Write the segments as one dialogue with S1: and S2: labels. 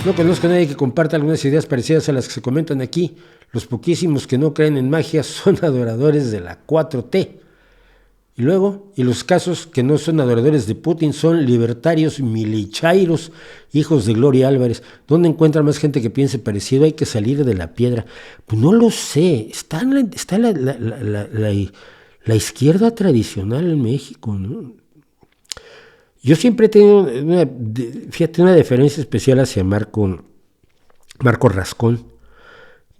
S1: No conozco a nadie que comparta algunas ideas parecidas a las que se comentan aquí. Los poquísimos que no creen en magia son adoradores de la 4T. Y luego, y los casos que no son adoradores de Putin son libertarios milichairos, hijos de Gloria Álvarez. ¿Dónde encuentra más gente que piense parecido? Hay que salir de la piedra. Pues no lo sé. Está la izquierda tradicional en México, ¿no? Yo siempre he tenido una deferencia especial hacia Marco Rascón,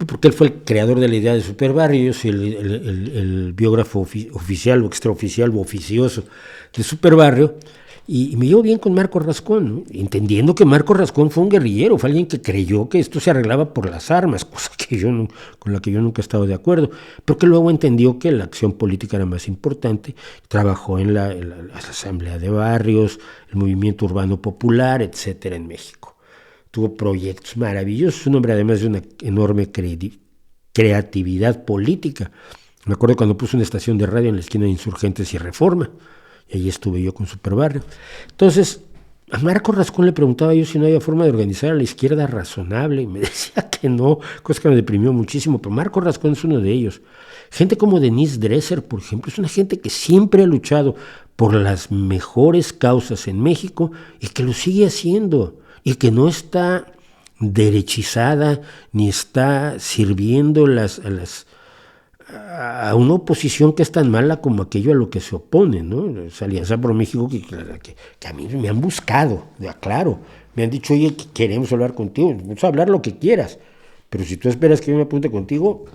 S1: porque él fue el creador de la idea de Superbarrio. Yo soy el biógrafo oficial o extraoficial o oficioso de Superbarrio, y me llevo bien con Marco Rascón, ¿no? Entendiendo que Marco Rascón fue un guerrillero, fue alguien que creyó que esto se arreglaba por las armas, cosa que con la que yo nunca he estado de acuerdo, pero que luego entendió que la acción política era más importante. Trabajó en la Asamblea de Barrios, el Movimiento Urbano Popular, etcétera, en México. Tuvo proyectos maravillosos, un hombre además de una enorme creatividad política. Me acuerdo cuando puso una estación de radio en la esquina de Insurgentes y Reforma, y ahí estuve yo con Superbarrio. Entonces, a Marco Rascón le preguntaba yo si no había forma de organizar a la izquierda razonable, y me decía que no, cosa que me deprimió muchísimo, pero Marco Rascón es uno de ellos. Gente como Denise Dresser, por ejemplo, es una gente que siempre ha luchado por las mejores causas en México y que lo sigue haciendo, y que no está derechizada ni está sirviendo a una oposición que es tan mala como aquello a lo que se opone, ¿no? Esa Alianza por México que a mí me han buscado, claro, me han dicho, oye, queremos hablar contigo, vamos a hablar lo que quieras, pero si tú esperas que yo me apunte contigo,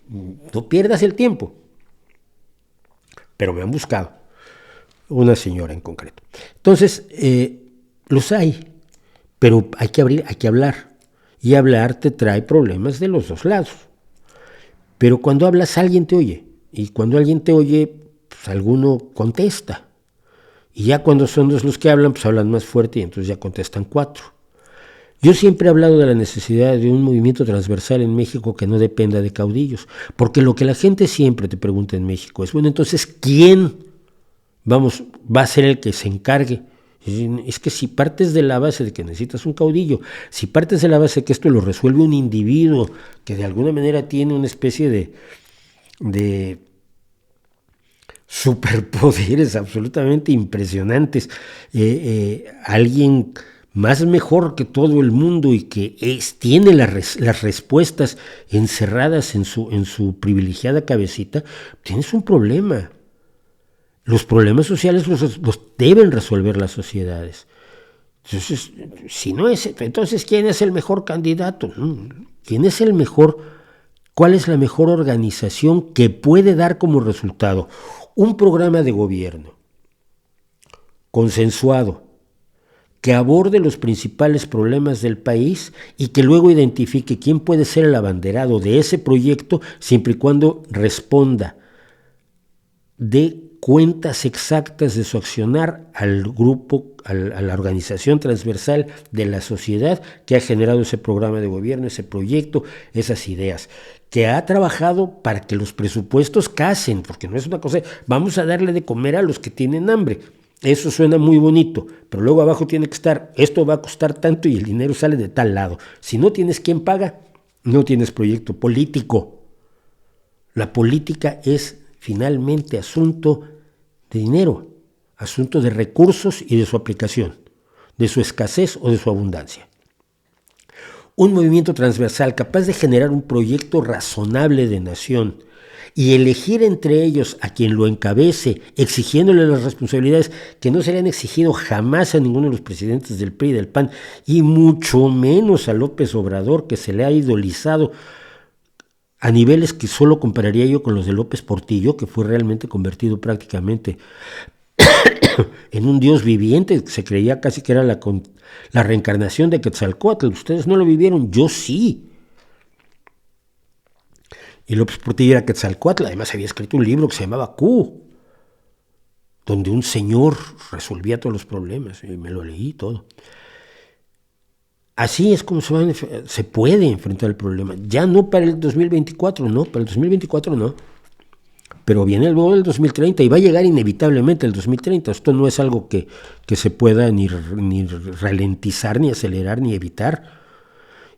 S1: no pierdas el tiempo. Pero me han buscado, una señora en concreto. Entonces, los hay, pero hay que hablar, y hablar te trae problemas de los dos lados. Pero cuando hablas, alguien te oye, y cuando alguien te oye, pues alguno contesta. Y ya cuando son dos los que hablan, pues hablan más fuerte y entonces ya contestan 4. Yo siempre he hablado de la necesidad de un movimiento transversal en México que no dependa de caudillos, porque lo que la gente siempre te pregunta en México es, bueno, entonces, ¿quién va a ser el que se encargue? Es que si partes de la base de que necesitas un caudillo, si partes de la base de que esto lo resuelve un individuo que de alguna manera tiene una especie de superpoderes absolutamente impresionantes, alguien más mejor que todo el mundo y que tiene las respuestas encerradas en su privilegiada cabecita, tienes un problema. Los problemas sociales los deben resolver las sociedades. Entonces, si no es, entonces, ¿quién es el mejor candidato? ¿Quién es el mejor? ¿Cuál es la mejor organización que puede dar como resultado un programa de gobierno consensuado, que aborde los principales problemas del país y que luego identifique quién puede ser el abanderado de ese proyecto, siempre y cuando responda de cuentas exactas de su accionar al grupo, a la organización transversal de la sociedad que ha generado ese programa de gobierno, ese proyecto, esas ideas, que ha trabajado para que los presupuestos casen, porque no es una cosa, vamos a darle de comer a los que tienen hambre. Eso suena muy bonito, pero luego abajo tiene que estar, esto va a costar tanto y el dinero sale de tal lado. Si no tienes quien paga, no tienes proyecto político. La política es finalmente asunto de dinero, asunto de recursos y de su aplicación, de su escasez o de su abundancia. Un movimiento transversal capaz de generar un proyecto razonable de nación y elegir entre ellos a quien lo encabece, exigiéndole las responsabilidades que no se le han exigido jamás a ninguno de los presidentes del PRI y del PAN, y mucho menos a López Obrador, que se le ha idolizado a niveles que solo compararía yo con los de López Portillo, que fue realmente convertido prácticamente en un dios viviente. Se creía casi que era la reencarnación de Quetzalcóatl. Ustedes no lo vivieron, yo sí. Y López Portillo era Quetzalcóatl. Además había escrito un libro que se llamaba Q, donde un señor resolvía todos los problemas, y me lo leí todo. Así es como se puede enfrentar el problema. Ya no para el 2024, no, para el 2024 no. pero viene luego el 2030 y va a llegar inevitablemente el 2030. Esto no es algo que se pueda ni ralentizar, ni acelerar, ni evitar.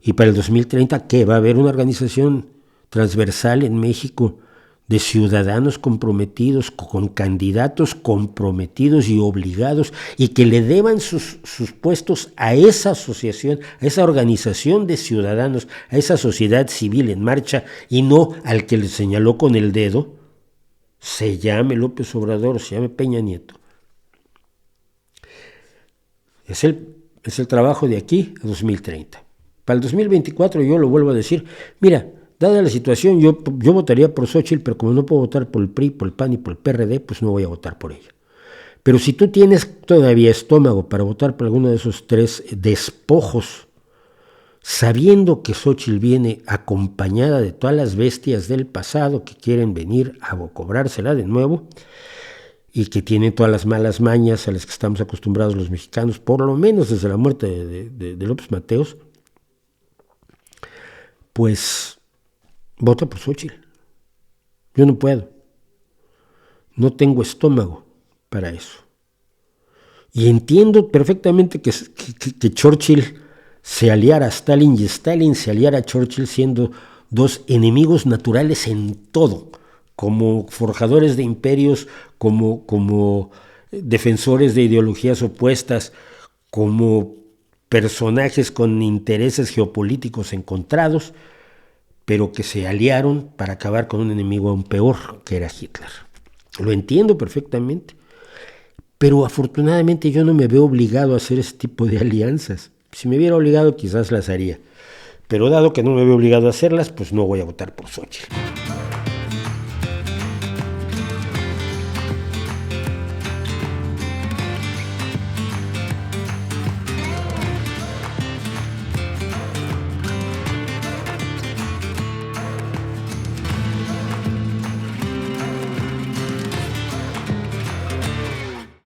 S1: Y para el 2030, ¿qué? Va a haber una organización transversal en México de ciudadanos comprometidos, con candidatos comprometidos y obligados, y que le deban sus puestos a esa asociación, a esa organización de ciudadanos, a esa sociedad civil en marcha, y no al que le señaló con el dedo, se llame López Obrador, se llame Peña Nieto. Es el trabajo de aquí a 2030. Para el 2024 yo lo vuelvo a decir, mira, dada la situación, yo votaría por Xóchitl, pero como no puedo votar por el PRI, por el PAN y por el PRD, pues no voy a votar por ella. Pero si tú tienes todavía estómago para votar por alguno de esos tres despojos, sabiendo que Xóchitl viene acompañada de todas las bestias del pasado que quieren venir a cobrársela de nuevo, y que tienen todas las malas mañas a las que estamos acostumbrados los mexicanos, por lo menos desde la muerte de López Mateos, pues vota por Xóchitl. Yo no puedo. No tengo estómago para eso. Y entiendo perfectamente que Churchill se aliara a Stalin y Stalin se aliara a Churchill, siendo dos enemigos naturales en todo, como forjadores de imperios, como defensores de ideologías opuestas, como personajes con intereses geopolíticos encontrados, pero que se aliaron para acabar con un enemigo aún peor, que era Hitler. Lo entiendo perfectamente, pero afortunadamente yo no me veo obligado a hacer ese tipo de alianzas. Si me hubiera obligado, quizás las haría, pero dado que no me veo obligado a hacerlas, pues no voy a votar por Xóchitl.